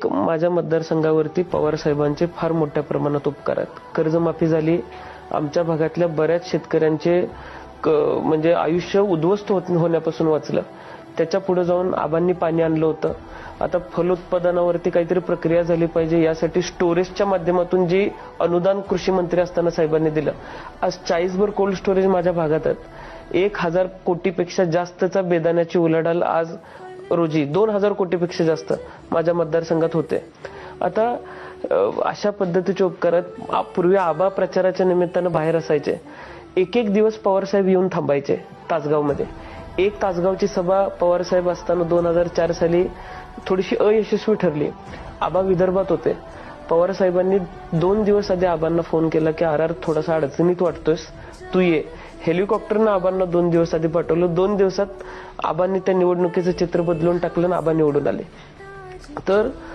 माझ्या मतदारसंघावरती पवार साहेबांचे फार मोठ्या प्रमाणात उपकार आहेत. कर्जमाफी झाली, आमच्या भागातल्या बऱ्याच शेतकऱ्यांचे म्हणजे आयुष्य उद्ध्वस्त होण्यापासून वाचलं. त्याच्या पुढे जाऊन आबांनी पाणी आणलं होतं. आता फलोत्पादनावरती काहीतरी प्रक्रिया झाली पाहिजे, यासाठी स्टोरेजच्या माध्यमातून जी अनुदान कृषी मंत्री असताना साहेबांनी दिलं. आज 40 कोल्ड स्टोरेज माझ्या भागात आहेत. 1000 कोटीपेक्षा जास्तचा बेदाण्याची उलाढाल आज रोजी 2000 कोटीपेक्षा जास्त माझ्या मतदारसंघात होते. आता अशा पद्धतीचे उपकार पूर्वी आबा प्रचाराच्या निमित्तानं बाहेर असायचे. एक दिवस पवारसाहेब येऊन थांबायचे तासगावमध्ये. एक तासगावची सभा पवारसाहेब असताना 2004 साली थोडीशी अयशस्वी ठरली. आबा विदर्भात होते. पवार साहेबांनी 2 दिवस आधी आबांना फोन केला की आर थोडासा अडचणीत वाटतोयस, तू ये. हेलिकॉप्टरनं आबांना 2 दिवस आधी पाठवलं. 2 दिवसात आबांनी त्या निवडणुकीचं चित्र बदलून टाकलं आणि आबा निवडून आले. तर